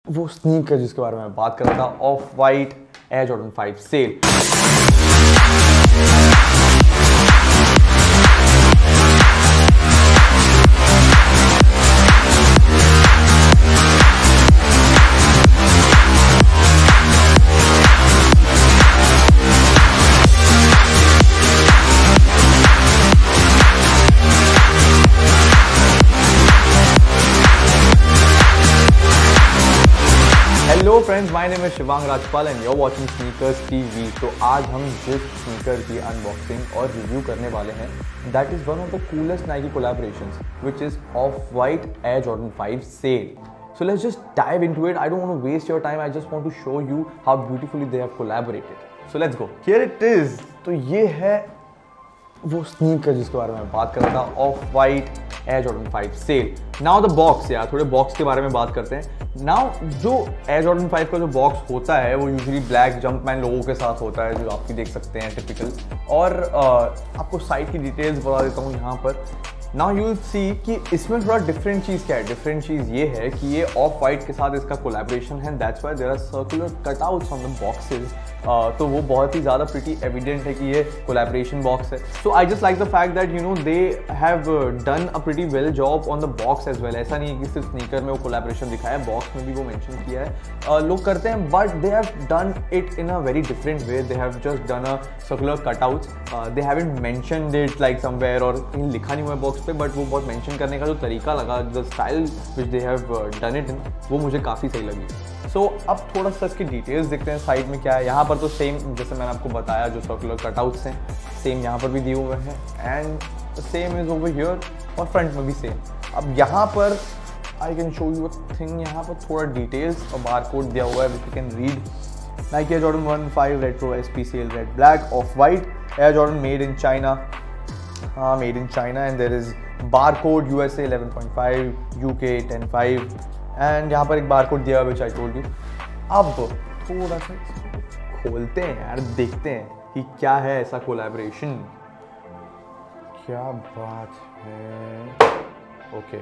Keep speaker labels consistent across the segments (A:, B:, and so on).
A: वो स्नीकर जिसके बारे में मैं बात कर रहा था, off white air Jordan 5 sale. Hello friends, my name is Shivang Rajpal and you are watching sneakers TV. तो आज हम जिस स्नीकर की अनबॉक्सिंग और रिव्यू करने वाले हैं, that is one of the coolest Nike collaborations which is off white air Jordan 5 sale. So let's just dive into it. I don't want to waste your time. I just want to show you how beautifully they have collaborated. So let's go. Here it is. तो ये है वो sneaker जिसके बारे में मैं बात कर रहा था, off white air Jordan 5 sale. Now the box, यार थोड़े बॉक्स के बारे में बात करते हैं। नाउ जो एयर जॉर्डन 5 का जो बॉक्स होता है वो यूजुअली ब्लैक जंपमैन लोगों के साथ होता है, जो आप भी देख सकते हैं टिपिकल। और आपको साइड की डिटेल्स बता देता हूँ यहाँ पर। नाउ यू विल सी कि इसमें थोड़ा डिफरेंट चीज़ क्या है। डिफरेंट चीज़ ये है कि ये ऑफ वाइट के साथ इसका कोलैबोरेशन है, that's why there are circular cutouts on the boxes. तो वो बहुत ही ज़्यादा प्रिटी एविडेंट है कि ये कोलैबोरेशन बॉक्स है। So I just like the fact that you know they have done a pretty well job on the box as well. ऐसा नहीं है कि सिर्फ स्नीकर में वो कोलैबोरेशन दिखाया है, बॉक्स में भी वो मेंशन किया है। लोग करते हैं but they have done it in a very different way. They have just done a circular cutouts. They haven't mentioned it like somewhere और कहीं लिखा नहीं हुआ है बॉक्स पे, बट वो बहुत मेंशन करने का जो तरीका लगा, the style which they have done it in, वो मुझे काफ़ी सही लगी। सो अब थोड़ा सा इसकी डिटेल्स देखते हैं साइड में क्या है। यहाँ पर तो सेम जैसे मैंने आपको बताया, जो सर्कुलर कटआउट्स हैं सेम यहाँ पर भी दिए हुए हैं and same is over here, और फ्रंट में भी सेम। अब यहाँ पर I can show you a thing, यहाँ पर थोड़ा डिटेल्स और बार कोड दिया हुआ है which you can read. Nike Air Jordan 1 5 retro SPCL red black off white air Jordan made in China, हाँ made in China, and there is bar code USA 11.5, UK 10.5 एंड यहाँ पर एक bar code दिया हुआ विच आई टोल्ड यू। अब थोड़ा सा खोलते हैं यार, देखते हैं कि क्या है ऐसा कोलैबोरेशन। क्या बात है। ओके,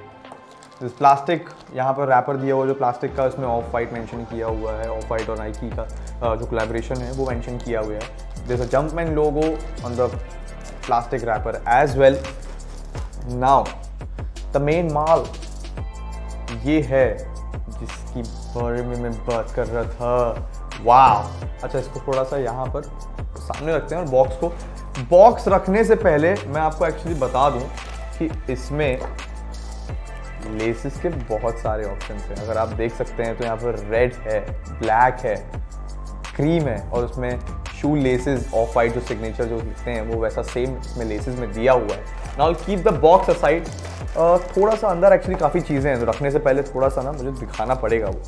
A: दिस प्लास्टिक, यहाँ पर रैपर दिया हुआ जो प्लास्टिक का, उसमें ऑफ वाइट मेंशन किया हुआ है। ऑफ वाइट और नाइकी का जो कोलैबोरेशन है वो मेंशन किया हुआ है। There is a Jumpman logo on the plastic wrapper as well. Now the main माल ये है जिसकी बारे में मैं बात कर रहा था। वाह, अच्छा इसको थोड़ा सा यहाँ पर सामने रखते हैं। और बॉक्स रखने से पहले मैं आपको एक्चुअली बता दूं कि इसमें लेसेस के बहुत सारे ऑप्शंस हैं। अगर आप देख सकते हैं तो यहाँ पर रेड है, ब्लैक है, क्रीम है, और उसमें शू लेसेस ऑफ वाइट जो सिग्नेचर जो लिखते हैं वो वैसा सेम इसमें लेसेस में दिया हुआ है। Now keep the box aside. थोड़ा सा अंदर एक्चुअली काफ़ी चीज़ें हैं, तो रखने से पहले थोड़ा सा ना मुझे दिखाना पड़ेगा वो।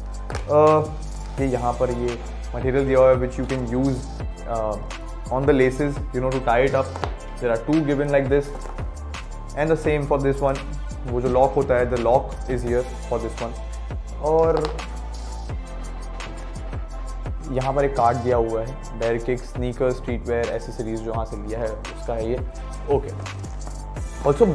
A: ये यहाँ पर ये मटेरियल दिया हुआ है which you can use on the laces, you know, to tie it up. There are 2 given like this and the same for this one. वो जो लॉक होता है, the lock is here for this one. और यहाँ पर एक card दिया हुआ है, bare kick sneaker streetwear accessories, जो यहाँ से लिया है उसका है ये। Okay, also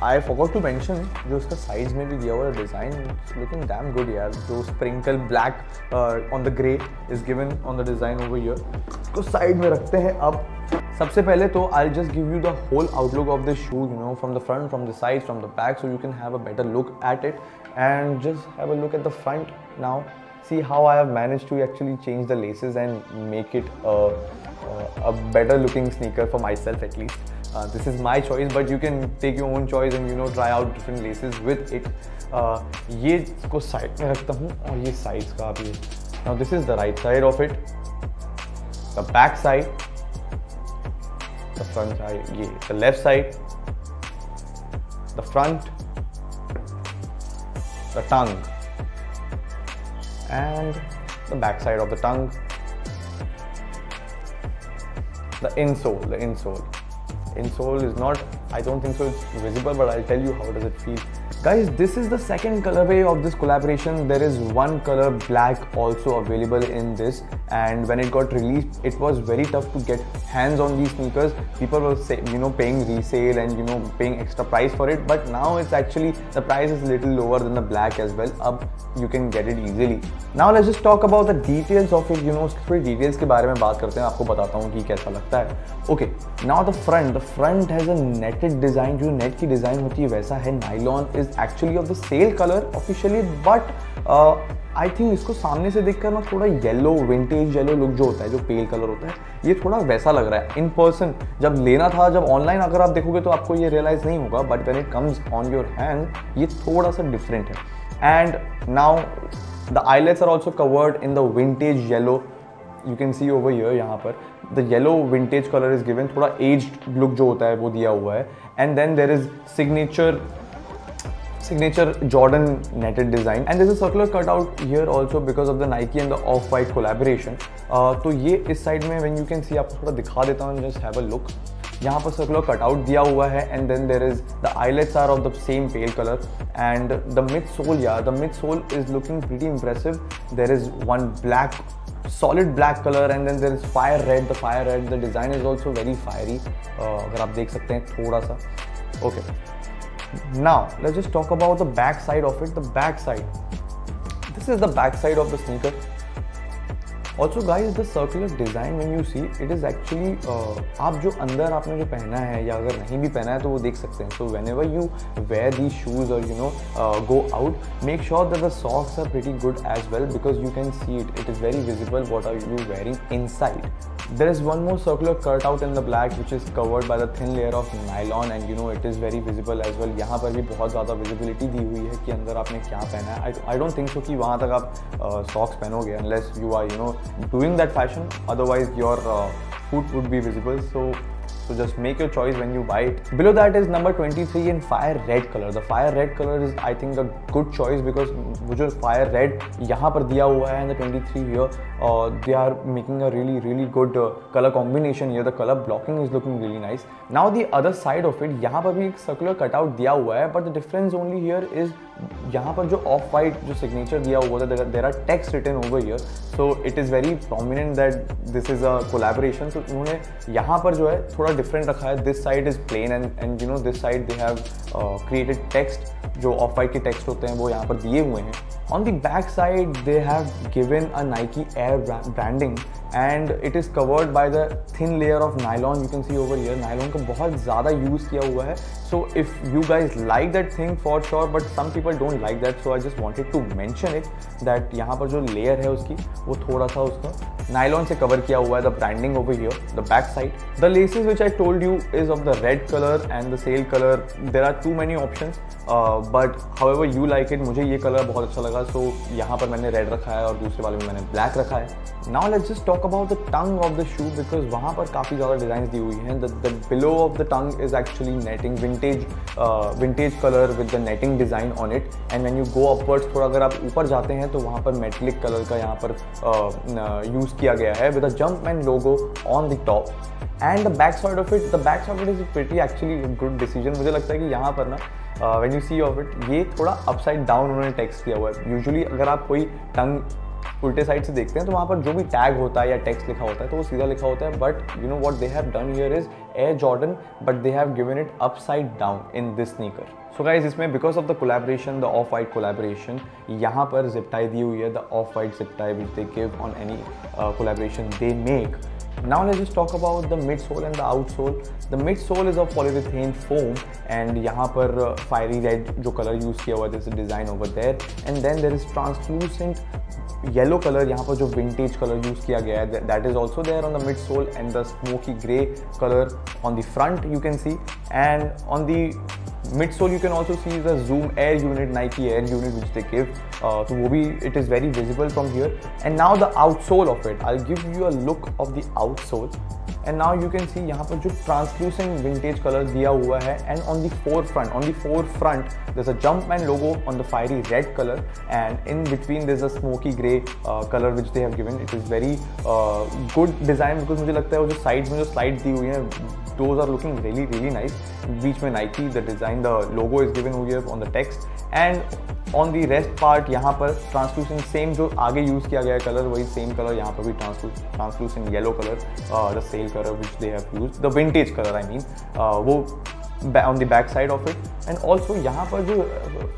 A: I forgot to mention, जो इसका साइड्स में भी दिया हुआ है डिज़ाइन, लुकिंग डैम गुड यार। जो sprinkle black on the grey is given on the design over here. तो साइड में रखते हैं। अब सबसे पहले तो I just give you the whole outlook of the shoe, you know, from the front, from the side, from the back, so you can have a better look at it and just have a look at the front now. See how I have managed to actually change the laces and make it a better looking sneaker for myself at least. This is my choice, but you can take your own choice and, you know, try out different laces with it. ये इसको side में रखता हूँ और ये sides का भी। Now this is the right side of it, the back side, the front side, ये the left side, the front, the tongue, and the back side of the tongue, the insole. Insole is not, I don't think so it's visible, but I'll tell you how does it feel. Guys, this is the second colorway of this collaboration. There is one color black also available in this, and when it got released, it was very tough to get hands on these sneakers. People were paying resale and paying extra price for it, but now it's actually the price is little lower than the black as well. अब you can get it easily. Now let's just talk about the details of it. थोड़ी details के बारे में बात करते हैं. आपको बताता हूँ कि कैसा लगता है. Okay, now the front has a netted design. जो नेट की डिजाइन होती है वैसा है. Nylon is actually of the sale color officially, but I think इसको सामने से देखकर ना थोड़ा येलो, विंटेज येलो लुक जो होता है, जो पेल कलर होता है, ये थोड़ा वैसा लग रहा है. इन पर्सन जब लेना था, जब ऑनलाइन अगर आप देखोगे तो आपको ये रियलाइज नहीं होगा, but when it comes on your hand ये थोड़ा सा डिफरेंट है. And now the eyelets are also covered in the vintage yellow. You can see over here, यहाँ पर the yellow vintage colour is given. थोड़ा aged look जो होता है वो दिया हुआ है. And then there is signature Jordan netted design, and there's a circular cutout here also because of the Nike and the Off-White collaboration. तो ये इस साइड में when you can see, आपको थोड़ा दिखा देता हूँ, just have a look. यहाँ पर circular cutout दिया हुआ है, and then there is the eyelets are of the same pale color, and the midsole is looking pretty impressive. There is one solid black color, and then there is fire red. The design is also very fiery. अगर आप देख सकते हैं थोड़ा सा. Okay. Now let's just talk about the back side of it. This is the back side of the sneaker. Also guys, the circular design when you see it is actually आप जो अंदर आपने जो पहना है या अगर नहीं भी पहना है तो वो देख सकते हैं. So whenever you wear these shoes or go out, make sure that the socks are pretty good as well, because you can see it is very visible what are you wearing inside. There is one more circular cutout in the black which is covered by the thin layer of nylon, and it is very visible as well. यहाँ पर भी बहुत ज़्यादा visibility दी हुई है कि अंदर आपने क्या पहना है. I don't think so कि वहाँ तक आप socks पहनोगे unless you are doing that fashion. Otherwise your foot would be visible. So just make your choice when you buy it. Below that is number 23 in fire red color. The fire red color is I think a good choice because वो जो fire red यहाँ पर दिया हुआ है and the 23 here, they are making a really good color combination here. The color blocking is looking really nice. Now the other side of it, यहाँ पर भी एक circular cutout दिया हुआ है, but the difference only here is यहाँ पर जो ऑफ वाइट जो सिग्नेचर दिया हुआ था, there are text written over here, so it is very prominent that this is a collaboration. तो उन्होंने यहाँ पर जो है थोड़ा डिफरेंट रखा है. This side is plain and this side they have created text. जो ऑफ वाइट के टेक्स्ट होते हैं वो यहाँ पर दिए हुए हैं. On the back side they have given a Nike Air branding and it is covered by the thin layer of nylon. You can see over here nylon का बहुत ज़्यादा यूज़ किया हुआ है. So if you guys like that thing for sure, but some people don't like that, so I just wanted to mention it that यहाँ पर जो layer है उसकी वो थोड़ा सा उसका nylon से cover किया हुआ है. The branding over here, the back side, the laces which I told you is of the red color and the sale color. There are too many options, but however you like it. मुझे ये colour बहुत अच्छा लगा, so यहाँ पर मैंने red रखा है और दूसरे वाले में मैंने ब्लैक रखा है. Now let's just talk about the tongue of the shoe because वहाँ पर काफ़ी ज़्यादा डिज़ाइंस दी हुई हैं. The below of the tongue is actually netting, vintage color with the netting design on it. And when you go upwards, थोड़ा अगर आप ऊपर जाते हैं तो वहाँ पर metallic color का यहाँ पर यूज़ किया गया है with a Jumpman logo on the top. And the back side of it is pretty actually a good decision. मुझे लगता है कि यहाँ पर ना when you see of it, ये थोड़ा अपसाइड डाउन उन्होंने टेक्स्ट किया हुआ है. यूजुअली अगर आप कोई टंग उल्टे साइड से देखते हैं तो वहाँ पर जो भी टैग होता है या टेक्स्ट लिखा होता है तो वो सीधा लिखा होता है. But you know what they have done here is Air Jordan, but they have given it upside down in this sneaker. So guys इसमें because of the collaboration, the off white collaboration, यहाँ पर zip tie दी हुई है. The off white zip tie which they give on any collaboration they make. Now let's just talk about the midsole and the outsole. The midsole is of polyurethane foam and यहाँ पर fiery red जो color use किया हुआ है, there's a design over there. And then there is translucent yellow color यहाँ पर जो vintage color use किया गया है, that is also there on the midsole, and the smoky grey color on the front you can see. And on the midsole you can also see the Zoom Air unit, Nike Air unit which they give. तो वो भी it is very visible from here. And now the outsole of it, I'll give you a look of the outsole. And now you can see यहाँ पर जो translucent vintage color दिया हुआ है. And on the forefront there's a Jumpman logo on the fiery red color, and in between there's a smoky grey color which they have given. It is very good design because मुझे लगता है वो जो sides में जो slides दी हुई हैं those are looking really nice. बीच में Nike, the design, the logo is given here on the text, and on the rest part यहाँ पर ट्रांसलूसेंट सेम जो आगे यूज़ किया गया है कलर, वही सेम कलर यहाँ पर भी translucent yellow colour, the sale colour which they have used, the vintage colour I mean, वो on the back side of it. And also यहाँ पर जो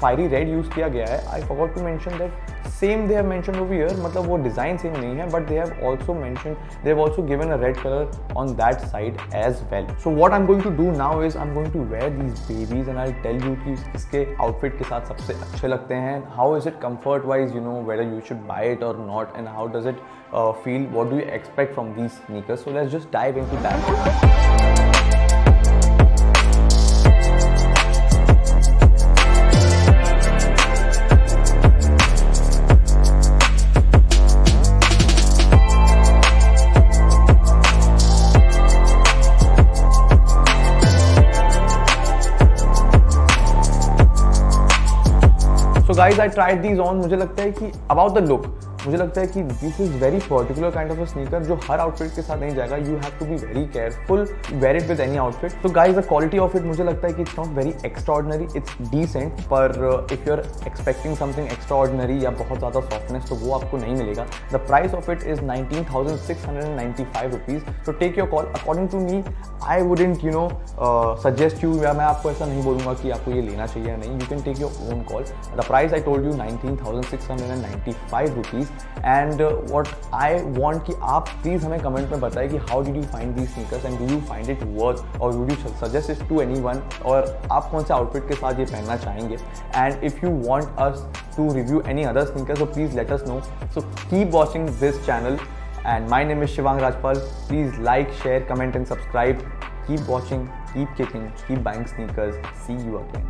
A: fiery red यूज़ किया गया है, I forgot to mention that same they have mentioned over here, मतलब वो design same नहीं है, but they have also mentioned, they have also given a red color on that side as well. So what I'm going to do now is I'm going to wear these babies and I'll tell you कि इसके outfit के साथ सबसे अच्छे लगते हैं, how is it comfort wise, you know, whether you should buy it or not, and how does it feel, what do you expect from these sneakers. So let's just dive into that. So guys, I tried these on. मुझे लगता है कि about the look, मुझे लगता है कि this is very particular kind of a sneaker जो हर आउटफिट के साथ नहीं जाएगा. You have to be very careful, wear it with any outfit. तो guys the quality of it मुझे लगता है कि it's not very extraordinary, it's decent, पर if you are expecting something extraordinary या बहुत ज़्यादा सॉफ्टनेस तो वो आपको नहीं मिलेगा. The price of it is 19,695 rupees. तो take your call. According to me I wouldn't suggest you, या मैं आपको ऐसा नहीं बोलूँगा कि आपको ये लेना चाहिए या नहीं. You can take your own call. The price I told you 19,695 rupees. And what I want कि आप प्लीज़ हमें कमेंट में बताएं कि how did you find these sneakers and do you find it worth और would you suggest it to anyone, और आप कौन से आउटफिट के साथ ये पहनना चाहेंगे. And if you want us to review any other sneakers, so please let us know. So keep watching this channel and my name is Shivang Rajpal. Please like, share, comment and subscribe. Keep watching, keep kicking, keep buying sneakers. See you again.